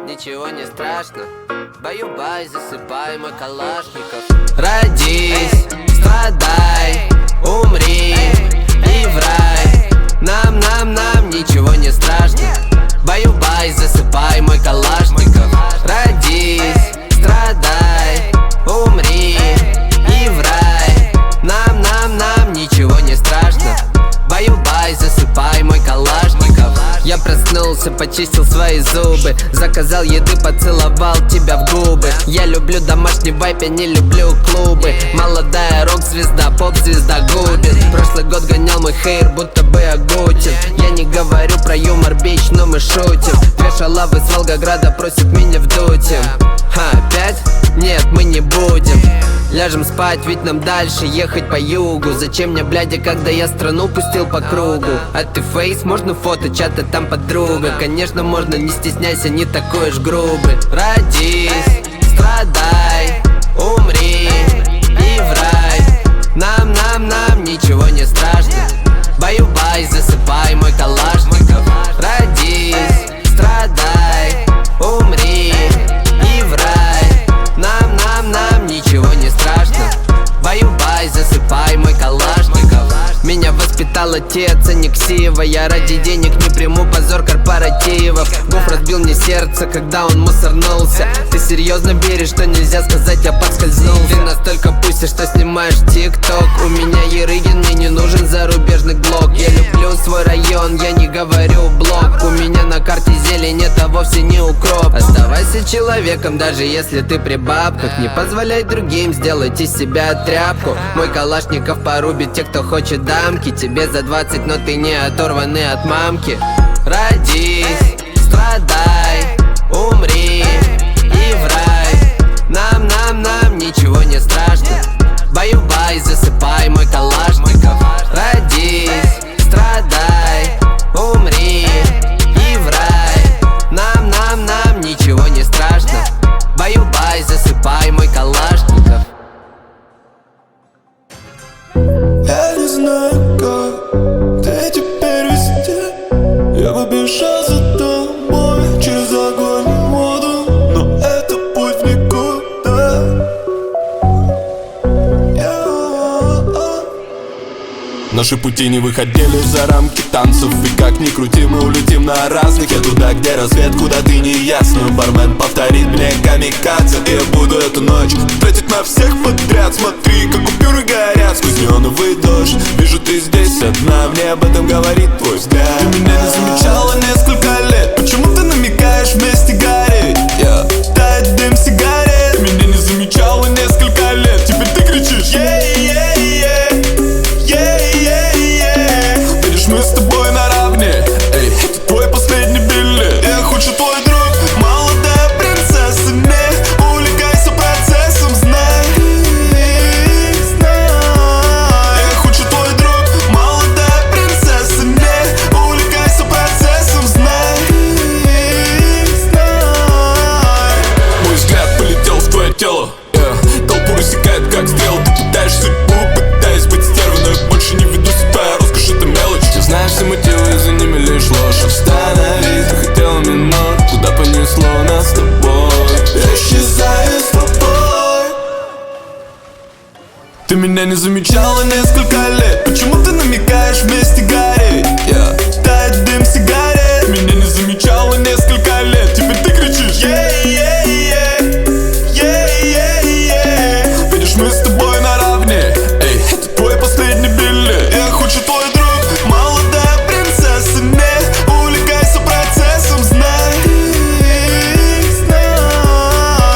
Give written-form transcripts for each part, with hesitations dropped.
Ничего не страшно, баю-бай, засыпай мой калашников. Родись, страдай, умри и в рай. Нам ничего не страшно, баю-бай, засыпай мой калашников. Родись, страдай, умри и в рай. Нам ничего не страшно, баю-бай, засыпай мой калашников. Я проснулся, почистил свои зубы, заказал еды, поцеловал тебя в губы. Я люблю домашний вайп, я не люблю клубы. Молодая рок-звезда, поп-звезда губит. Прошлый год гонял мой хейр, будто бы Агутин. Я не говорю про юмор, бич, но мы шутим. Две шалавы с Волгограда просят меня вдуть им. Опять? Нет, мы не будем. Ляжем спать, ведь нам дальше ехать по югу. Зачем мне, блядя, когда я страну пустил по кругу? А ты фейс, можно фото, чата там подруга. Конечно, можно, не стесняйся, не такой уж грубый. Родись, страдай, умри и в рай. Нам ничего не страшно, баю-бай, засыпай мой калашников. Родись, страдай, умри и в рай. Нам ничего не страшно, баю-бай, засыпай мой калашников. Меня воспитал отец, а не ксива. Я ради денег не приму позор корпоративов. Гуф разбил мне сердце, когда он мусорнулся. Ты серьезно веришь, что нельзя сказать, я подскользнулся? Ты настолько пусишь, что снимаешь тик-ток. У меня Ерыгин, мне не нужен зарубежный блог. Я люблю свой район, я не говорю блог. У меня на карте зелень, это вовсе не укроп. Оставайся человеком, даже если ты при бабках. Не позволяй другим сделать из себя тряпку. Мой калашников порубит тех, кто хочет дамки. Тебе за 20, но ты не оторванный от мамки. Родись, страдай, умри и в рай. Нам ничего не страшно, баю-бай, засыпай мой калашников. Родись, страдай, умри и в рай. Нам ничего не страшно, баю-бай, засыпай мой калашников. Я не знаю, как ты теперь везде. Я побежал за тобой через огонь и воду, но это путь в никуда. Наши пути не выходили за рамки танцев. И как ни крути, мы улетим на разных. Я туда, где рассвет, куда ты не ясно. Бармен повторит мне камикадзе. И я буду эту ночь тратить на всех подряд. Смотри, как купюры горят сквозь неоновый дождь. Вижу, ты здесь одна, мне об этом говорит твой взгляд. Ты меня не замечала несколько лет. Почему ты намекаешь вместе гореть? Тает дым сигарет. Ты меня не замечала несколько лет. Теперь ты кричишь видишь, мы с тобой наравне. Эй, это твой последний билет. Я хочу твой друг, молодая принцесса. Не увлекайся процессом, знай. Я хочу твой друг, молодая принцесса. Не увлекайся процессом, знай. Мой взгляд полетел в твое тело. Толпу рассекает, как стрел. Ты кидаешь судьбу, пытаясь быть стервой, но я больше не веду себя. Роскошь — это мелочь. Ты знаешь все мотивы, и за ними лишь ложь. Остановись, ты хотела минут. Куда понесло нас с тобой? Я исчезаю с тобой. Ты меня не замечала несколько лет. Почему ты намекаешь вместе гореть? Тает дым сигарет. Ты меня не замечала несколько лет. Теперь ты кричишь видишь, мы с тобой наравне. Эй, это твой последний билет. Я хочу твой друг, молодая принцесса. Не увлекайся процессом, знай.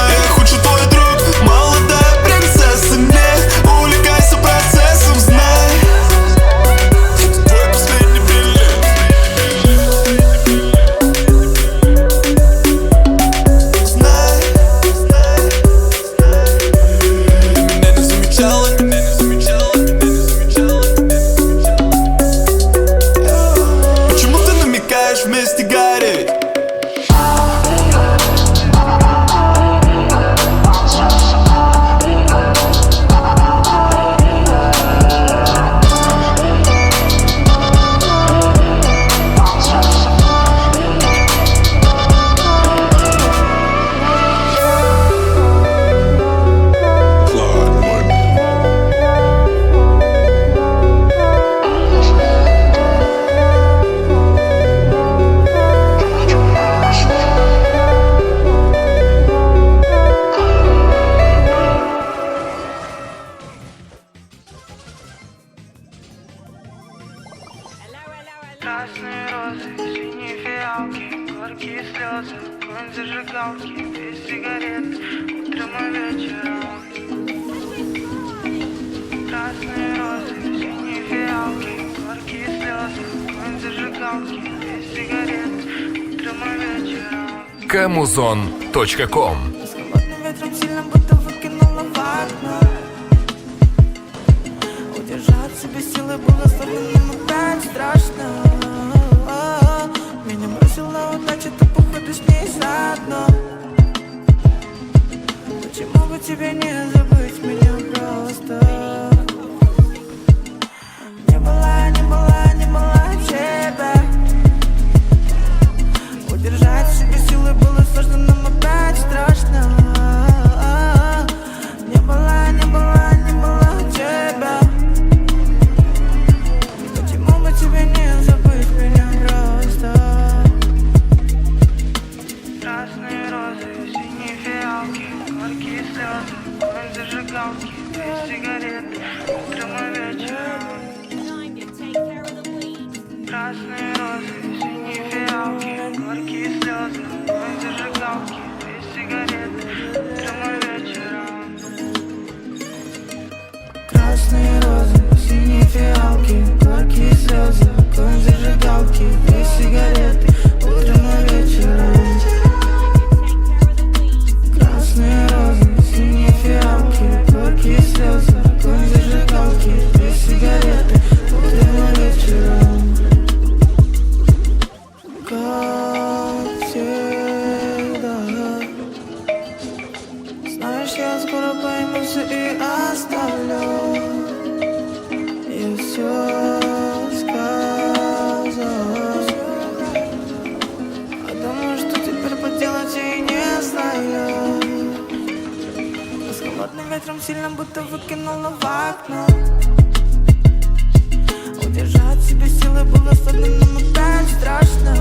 Я хочу твой друг, молодая принцесса. Не увлекайся процессом, знай. Это твой последний билет. слезы, огонь зажигалки, без сигарет, утром и вечером. Красные розы, синие фиалки, горькие слезы, огонь зажигалки, без сигарет, утром и вечером. Камузон.ком. С холодным ветром сильно будто выкинула в окно. Удержать себе силы было сложно, но опять страшно. Меня бросила удача, ты походу с ней заодно. Почему бы тебе не забыть меня просто? Не была тебя. Удержать себе силы было сложно, но опять страшно. Не была тебя. Почему бы тебе не забыть меня просто? Красные розы, синие фиалки, горькие слезы, огонь зажигалки, без сигарет, утром и вечером. Красные розы, синие фиалки, горькие слезы, огонь зажигалки, без сигарет, утром и вечером. Красные розы, синие фиалки, горькие слезы, огонь зажигалки, без сигареты, утром и вечером. Красные розы, синие фиалки, горькие слезы, огонь зажигалки, без сигареты, утром и вечером. Как всегда. Знаешь, я скоро пойму все и оставлю. Я все сказал. А думаю, что теперь поделать я и не знаю. С холодным ветром сильно будто выкинула в окно. Удержать себе силы было сложно, но опять страшно.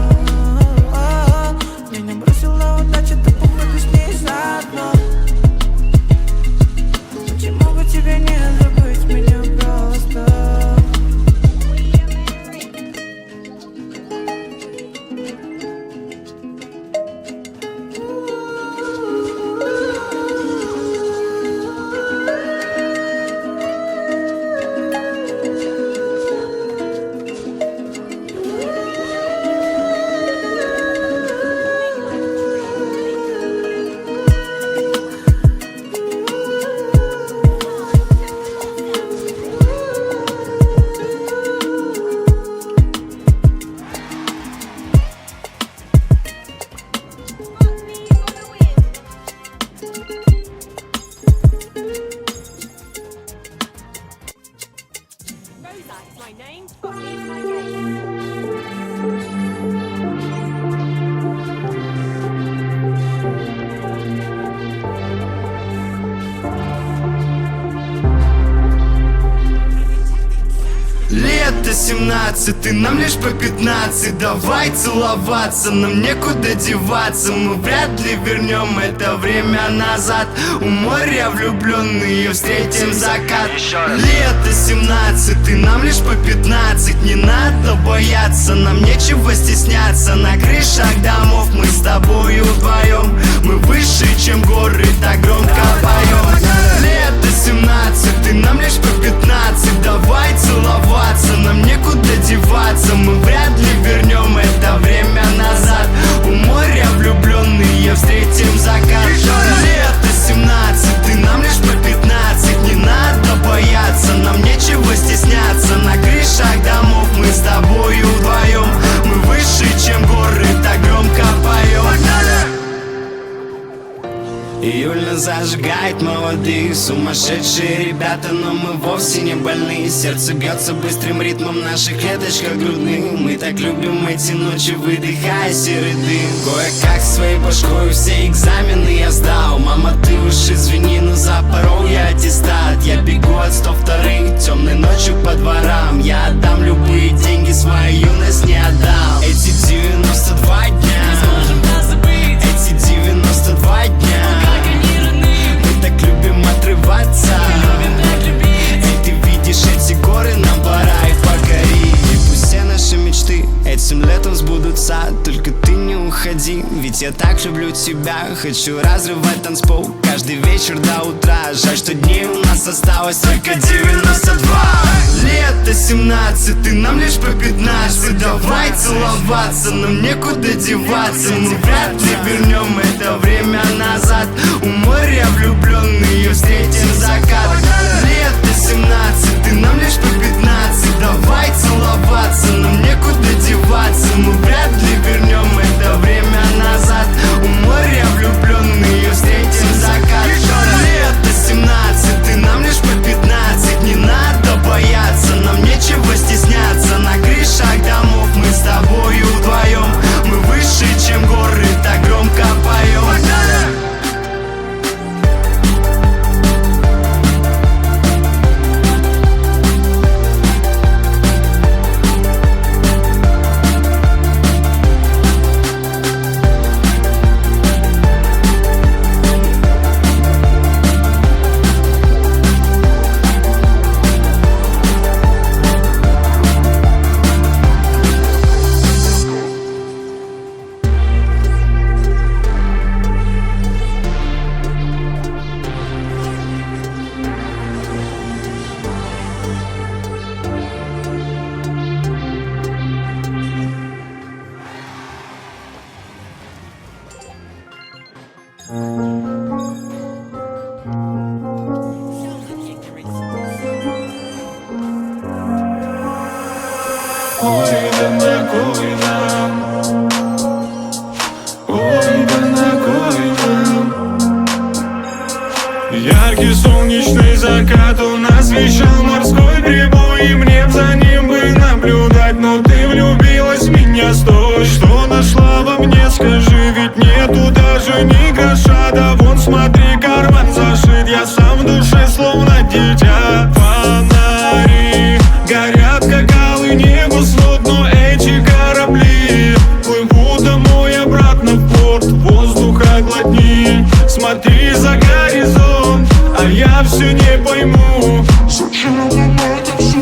Меня бросила удача, ты походу с ней заодно. Почему бы тебе не забыть меня просто? Лето 17, нам лишь по 15. Давай целоваться, нам некуда деваться. Мы вряд ли вернем это время назад. У моря влюбленные встретим закат. Лето 17, нам лишь по 15. Не надо бояться, нам нечего стесняться. На крышах домов мы с тобою вдвоем. Мы выше, чем горы, так громко поем. Лето 17, нам лишь по 15. Давай целоваться, нам некуда деваться. Мы вряд ли вернем это время назад. У моря влюбленные встретим закат. Лето 17, нам лишь по 15. Не надо бояться, нам нечего стесняться. На крышах домов мы с тобою вдвоем. Мы выше, чем горы, так громко поем. Июль нас зажигает молодых, сумасшедшие ребята, но мы вовсе не больны. Сердце бьется быстрым ритмом в наших клеточках грудных. Мы так любим эти ночи, выдыхая серый дым. Кое-как своей башкой все экзамены я сдал. Мама, ты уж извини, но запорол я аттестат. Я бегу от 102-х темной ночью по дворам. Я отдам любые деньги, свою юность не отдал. Эти 92 дня, эти 92 дня. Мы так любим отрываться. И ты видишь эти горы, нам пора их покорить. И пусть все наши мечты этим летом сбудутся. Только ты не уходи. уходи, ведь я так люблю тебя. Хочу разрывать танцпол каждый вечер до утра. Жаль, что дней у нас осталось только 92. Лето 17, ты нам лишь по 15. Давай целоваться, нам некуда деваться. Мы вряд ли вернем это время назад. У моря влюбленные встретим закат. Лето 17, ты нам лишь по 15. Давай целоваться, нам некуда деваться. Мы вряд ли вернем это время назад. У моря влюбленные встретим закат. Лето 17, ты нам лишь по 15. Не надо бояться, нам нечего стесняться. На крышах домов мы с тобою вдвоем. Мы выше, чем горы, так громко поем. Яркий солнечный закат у нас вещал морской прибой. И мне б за ним бы наблюдать, но ты влюбилась в меня. Стой, что нашла во мне, скажи, ведь нету даже ни гроша. Да вон смотри, карман зашит, я сам в душе словно дитя. Фонари горят, как алый небо снот, но эти корабли плывут домой обратно в порт. Воздуха глотни, смотри за горизонт, а я все не пойму, зачем нам это все.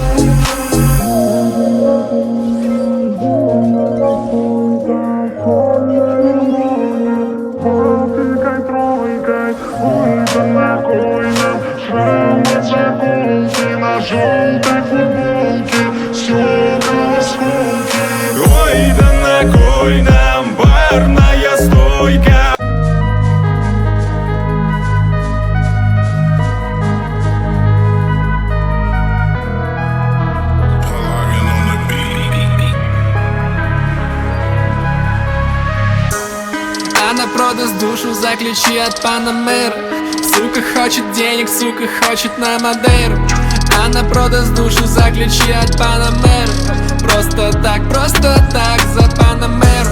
Тройкой, ой, да на кой нам шрам от заколки на желтой футболке, стекла осколки. Ой, да на кой нам барная стойка. Она продаст душу за ключи от Панамера. Сука хочет денег, сука хочет на Мадейру. Она продаст душу за ключи от Панамера. Просто так за Панамеру.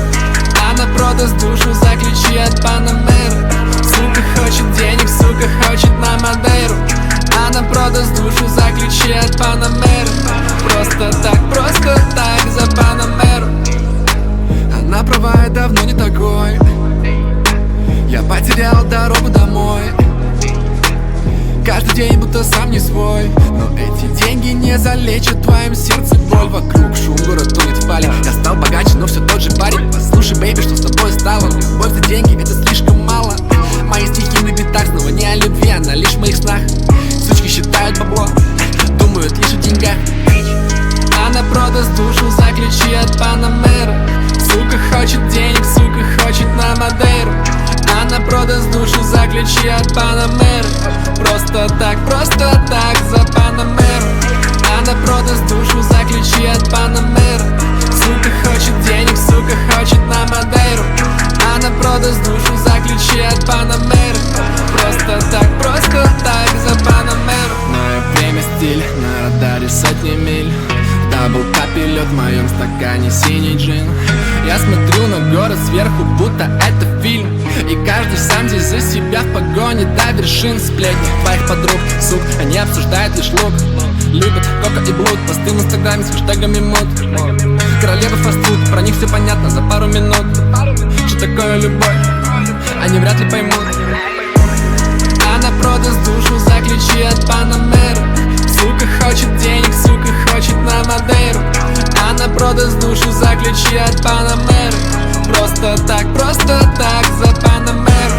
Она продаст душу за ключи от Панамера. Сука хочет денег, сука хочет на Мадейру. Она продаст душу за ключи от Панамера. Просто так за Панамеру. Она права, я давно не такой. Я потерял дорогу домой. Каждый день будто сам не свой. Но эти деньги не залечат в твоем сердце боль. Вокруг шум, город тонет в пале. Я стал богаче, но все тот же парень. Послушай, бэйби, что с тобой стало? Любовь за деньги, это слишком мало. Мои стихи на битах снова не о любви, она лишь в моих снах. Сучки считают бабло, думают лишь о деньгах. Она продаст душу за ключи от Панамера. Сука хочет денег, сука хочет на Мадейру. Она продаст душу за ключи от Панамера. Просто так за Панамеру. Она продаст душу за ключи от Панамера. Сука хочет денег, сука хочет на Мадейру. Она продаст душу за ключи от Панамера. Просто так за Панамеру. Мое время стиль, на радаре сотни миль. Дабл капелек в моем стакане синий джин. Я смотрю на город сверху, будто это фильм. И каждый сам здесь за себя в погоне до вершин. Сплетни твоих подруг, сук, они обсуждают лишь лук. Любят кока и блуд, посты в инстаграме с хэштегами мод. Королева фастфуд, про них все понятно за пару минут. Что такое любовь, они вряд ли поймут. Она продаст душу за ключи от Панамера. Сука хочет денег, сука хочет на Мадейру. Она продаст душу за ключи от Панамера. просто так за Панамеру.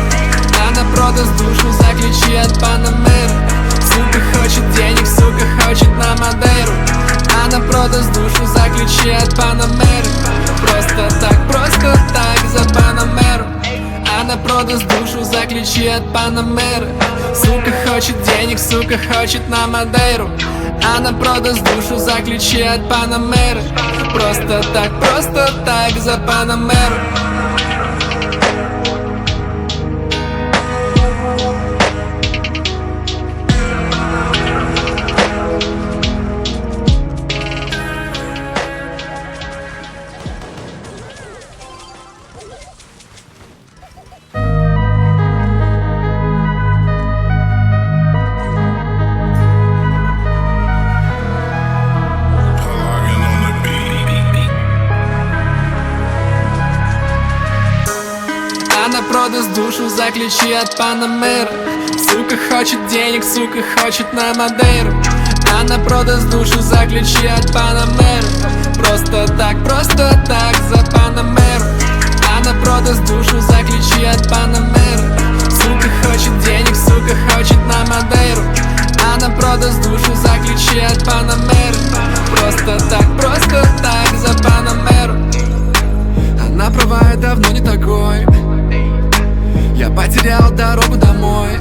Она продаст душу за ключи от Панамеры. Сука хочет денег, сука хочет на Мадейру. Она продаст душу за ключи от Панамеры. Просто так за Панамеру. Она продаст душу за ключи от Панамеры. Сука хочет денег, сука хочет на Мадейру. Она продаст душу за ключи от Панамеры. Просто так за Панамеру. Она продаст душу за ключи от Панамеры. Сука хочет денег, сука хочет на Мадейру. Она продаст душу за ключи от Панамеры. Просто так за Панамеру. Она продаст душу за ключи от Панамеры. Сука хочет денег, сука хочет на Мадейру. Она продаст душу за ключи от Панамеры. Просто так за Панамеру. Она права, я давно не такой. Я потерял дорогу домой.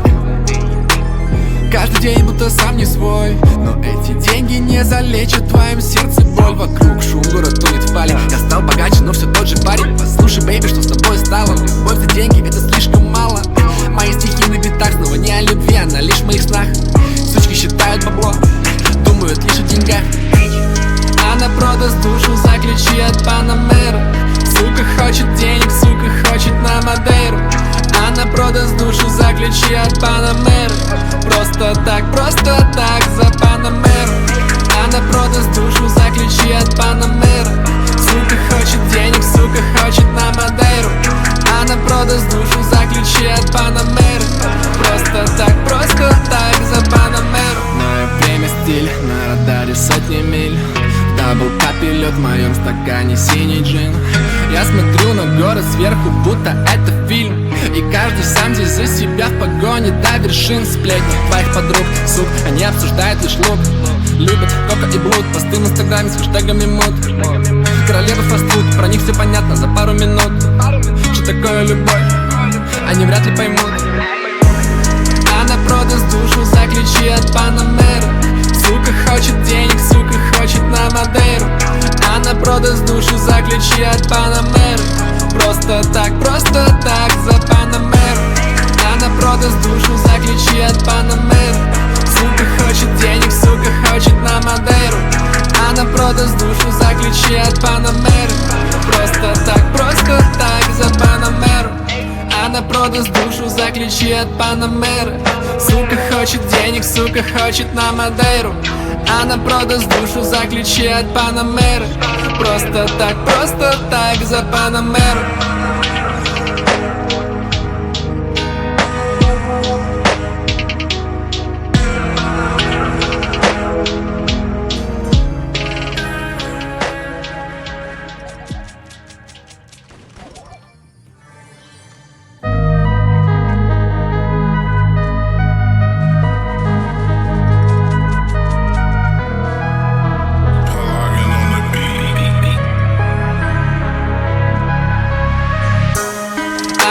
Каждый день будто сам не свой. Но эти деньги не залечат в твоем сердце боль. Вокруг шум, город тонет в пале. Я стал богаче, но все тот же парень. Послушай, бейби, что с тобой стало. Любовь за деньги, это слишком мало. Мои стихи на битах снова не о любви, она лишь в моих снах. Сучки считают бабло, думают лишь о деньгах. Она продаст душу за ключи от Панамеры. Сука хочет денег, сука хочет на Мадейру. Она продаст душу за ключи от Панамеры. Просто так за Панамеру. Она продаст душу за ключи от Панамеры. Сука хочет денег, сука хочет на Мадейру. Она продаст душу за ключи от Панамеры. Просто так за Панамеру. Мое время стиль, на радаре сотни миль. Дабл капелек в моем стакане синий джин. Я смотрю на город сверху, будто это фильм. И каждый сам здесь за себя в погоне до вершин. Сплетни твоих подруг, сук, они обсуждают лишь лук. Любят кока и блуд, посты в инстаграме с хэштегами мод. Королева фастфуд, про них все понятно за пару минут. Что такое любовь, они вряд ли поймут. Она продаст душу за ключи от Панамеры. Сука хочет денег, сука хочет на Мадейру. Она продаст душу за ключи от Панамеры. Просто так за Панамеру. Она продаст душу за ключи от Панамеры. Сука хочет денег, сука хочет на Мадейру. Она продаст душу за ключи от Панамеры. Просто так за Панамеру. Она продаст душу за ключи от Панамеры. Сука хочет денег, сука хочет на Мадейру. Она продаст душу за ключи от Панамеры. Просто так за Панамеру.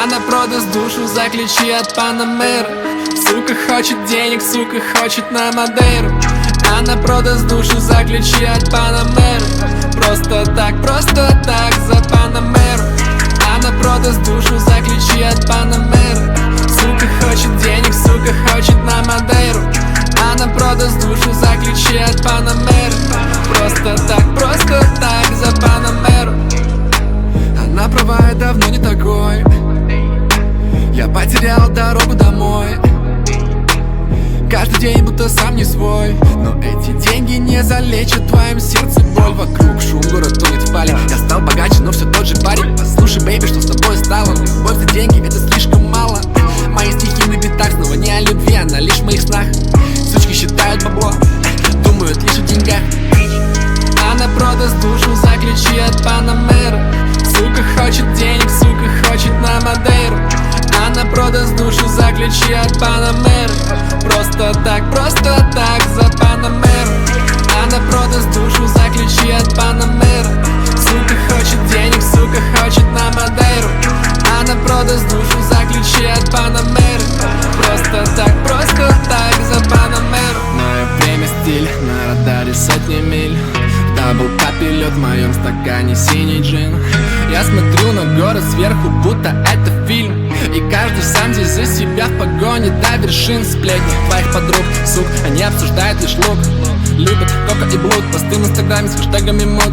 Она продаст душу за ключи от Панамеры. Сука хочет денег, сука хочет на Мадейру. Она продаст душу за ключи от Панамеры. Просто так за Панамеру. Она продаст душу за ключи от Панамеры. Сука хочет денег, сука хочет на Мадейру. Она продаст душу за ключи от Панамеры. Просто так за Панамеру. Она права, я давно не такой. Я потерял дорогу домой. Каждый день будто сам не свой. Но эти деньги не залечат в твоем сердце боль. Вокруг шум, город тонет в пале. Я стал богаче, но все тот же парень. Послушай, бейби, что с тобой стало. Любовь за деньги, это слишком мало. Мои стихи на битах снова не о любви, она лишь в моих снах. Сучки считают бабло, думают лишь о деньгах. Она продаст душу за ключи от Панамеры. Сука хочет денег, ключи от Панамеры. Просто так за Панамеру. Она продаст душу за ключи от Панамеры. Сука хочет денег, сука хочет на Мадейру. Она продаст душу за ключи от Панамеры. Просто так за Панамеру. Мое время стиль, на радаре сотни миль. В даблкапе лед, в моем стакане синий джин. Я смотрю на город сверху, будто это фильм. И каждый сам здесь за себя в погоне до вершин. Сплетни твоих подруг, сук, они обсуждают лишь лук. Любят кока и блуд, посты в инстаграме с хэштегами мод.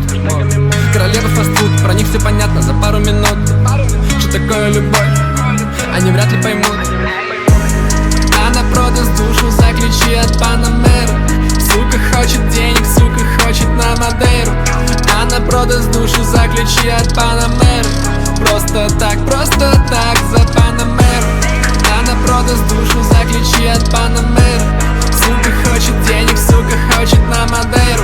Королева фастфуд, про них все понятно за пару минут. Что такое любовь, они вряд ли поймут. Она продаст душу за ключи от Панамеры. Сука хочет денег, сука хочет на Мадейру. Она продаст душу за ключи от Панамеры. Просто так за Панамеру. Она продаст душу за ключи от Панамеры. Сука хочет денег, сука хочет на Мадейру.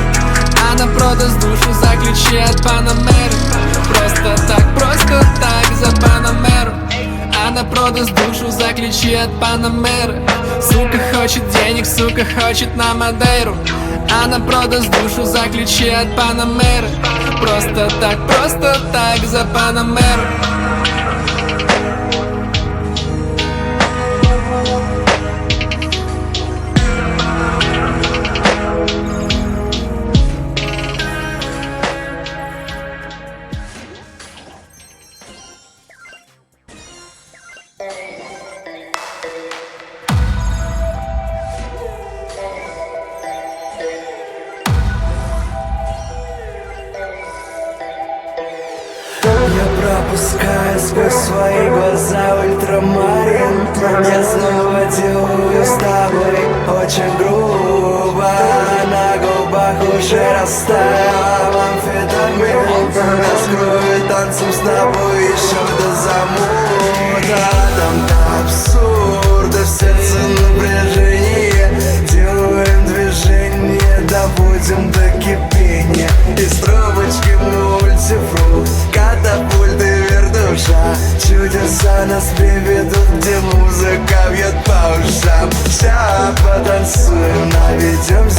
Она продаст душу за ключи от Панамеры. Просто так за Панамеру. Она продаст душу за ключи от Панамеры. Сука хочет денег, сука хочет на Мадейру. Она продаст душу за ключи от Панамеры. Просто так за Панамеру. Я пропускаю сквозь свои глаза ультрамарин. Я снова делаю с тобой очень грубо. На губах уже растаял амфетамин. Раскрою танцем с тобой еще до замута. Там до абсурда, в сердце напряжение. Делаем движение, доводим до кипения. Из трубочки мультифрукт, катапульты, вертуша. Чудеса нас приведут, где музыка бьет по ушам. Ща потанцуем, наведем